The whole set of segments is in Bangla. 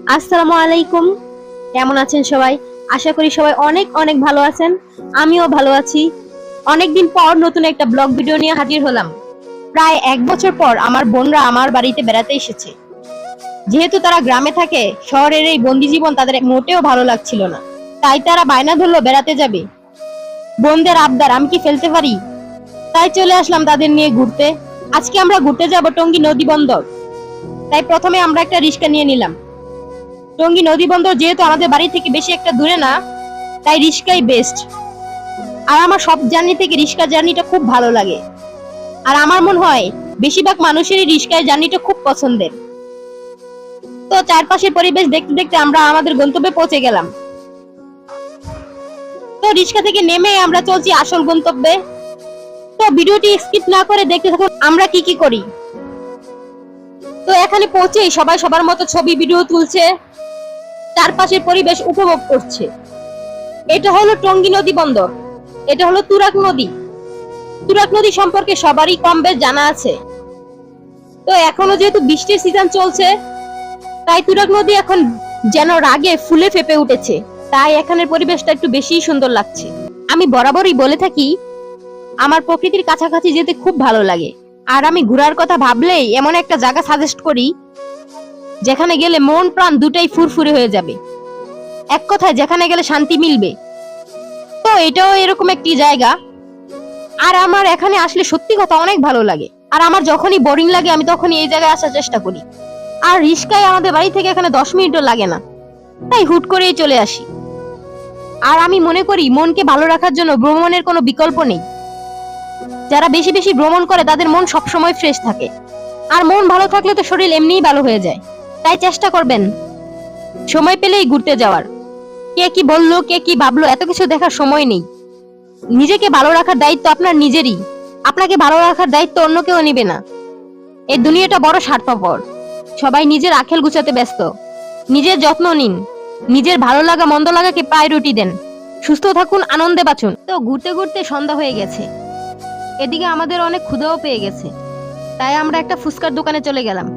আসসালামু আলাইকুম। কেমন আছেন সবাই? আশা করি সবাই অনেক অনেক ভালো আছেন। আমিও ভালো আছি। অনেকদিন পর নতুন একটা ব্লগ ভিডিও নিয়ে হাজির হলাম। প্রায় 1 বছর পর আমার বোনরা আমার বাড়িতে বেড়াতে এসেছে। যেহেতু তারা গ্রামে থাকে, শহরের এই বন্দি জীবন তাদের মোটেও ভালো লাগছিল না। তাই তারা বায়না ধরলো বেড়াতে যাবে। বোনদের আবদার আমি কি ফেলতে পারি? তাই চলে আসলাম তাদের নিয়ে ঘুরতে। আজকে আমরা ঘুরতে যাব টঙ্গী নদী বন্দর। তাই প্রথমে আমরা একটা রিক্সা নিয়ে নিলাম। টঙ্গী নদী বন্দর যেহেতু আমাদের বাড়ি থেকে বেশি একটা দূরে না, তাই রিস্কাই বেস্ট। আর আমার সব জার্নি থেকে রিস্কা জার্নিটা খুব ভালো লাগে। আর আমার মনে হয় বেশিরভাগ মানুষেরই রিস্কায় জার্নিটা খুব পছন্দের। তো চারপাশের পরিবেশ দেখতে দেখতে আমরা আমাদের গন্তব্যে পৌঁছে গেলাম। তো রিস্কা থেকে নেমে আমরা চলছি আসল গন্তব্যে। তো ভিডিওটি স্কিপ না করে দেখতে থাকুন আমরা কি কি করি। তো এখানে পৌঁছেই সবাই সবার মতো ছবি ভিডিও তুলছে, চারপাশের পরিবেশ উপভোগ করছে। এটা হলো টঙ্গী নদী বন্দর। এটা হলো তুরাগ নদী। তুরাগ নদী সম্পর্কে সবারই কম বেশ জানা আছে। তো এখনো যেহেতু বৃষ্টির সিজন চলছে, তাই তুরাগ নদী এখন যেন রাগে ফুলে ফেপে উঠেছে। তাই এখানের পরিবেশটা একটু বেশিই সুন্দর লাগছে। আমি বরাবরই বলে থাকি আমার প্রকৃতির কাছাকাছি যেতে খুব ভালো লাগে। আর আমি ঘোরার কথা ভাবলেই এমন একটা জায়গা সাজেস্ট করি যেখানে গেলে মন প্রাণ দুটাই ফুরফুরে হয়ে যাবে। এক কথায় যেখানে গেলে শান্তি মিলবে। তো এটাও এরকম একটি জায়গা। আর আমার এখানে আসলে সত্যি কথা অনেক ভালো লাগে। আর আমার যখনই বোরিং লাগে আমি তখনই এই জায়গায় আসার চেষ্টা করি। আর রিস্কায় আমাদের বাড়ি থেকে এখানে 10 মিনিটও লাগে না, তাই হুট করেই চলে আসি। আর আমি মনে করি মনকে ভালো রাখার জন্য ভ্রমণের কোনো বিকল্প নেই। যারা বেশি বেশি ভ্রমণ করে তাদের মন সবসময় ফ্রেশ থাকে। আর মন ভালো থাকলে তো শরীর এমনিই ভালো হয়ে যায়। তাই চেষ্টা করবেন সময় পেলেই ঘুরতে যাওয়ার। কে কি বললো, কে কি ভাবলো, এত কিছু দেখার সময় নেই। নিজেকে ভালো রাখার দায়িত্ব আপনার নিজেরই। আপনাকে ভালো রাখার দায়িত্ব অন্য কেউ নিবে না। এই দুনিয়াটা বড় স্বার্থপর। সবাই নিজের আখেল গুছাতে ব্যস্ত। নিজের যত্ন নিন। নিজের ভালো লাগা মন্দ লাগাকে প্রায়োরিটি দেন। সুস্থ থাকুন, আনন্দে বাঁচুন। তো ঘুরতে ঘুরতে সন্ধ্যা হয়ে গেছে। এদিকে আমাদের অনেক ক্ষুধাও পেয়ে গেছে। তাই আমরা একটা ফুচকার দোকানে চলে গেলাম।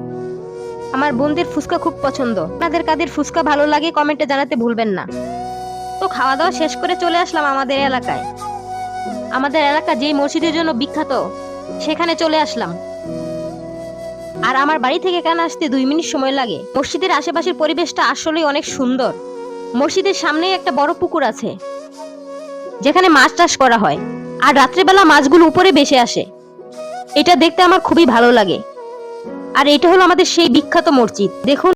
আমার বোনদের ফুচকা খুব পছন্দ। আপনাদের কাদের ফুচকা ভালো লাগে কমেন্টে জানাতে ভুলবেন না। তো খাওয়া দাওয়া শেষ করে চলে আসলাম আমাদের এলাকায়। আমাদের এলাকা যেই মসজিদের জন্য বিখ্যাত, সেখানে চলে আসলাম। আর আমার বাড়ি থেকে এখানে আসতে 2 মিনিট সময় লাগে। মসজিদের আশেপাশের পরিবেশটা আসলেই অনেক সুন্দর। মসজিদের সামনেই একটা বড় পুকুর আছে যেখানে মাছ চাষ করা হয়। আর রাত্রেবেলা মাছগুলো উপরে ভেসে আসে। এটা দেখতে আমার খুবই ভালো লাগে। আর এটা হলো আমাদের সেই বিখ্যাত মসজিদ। দেখুন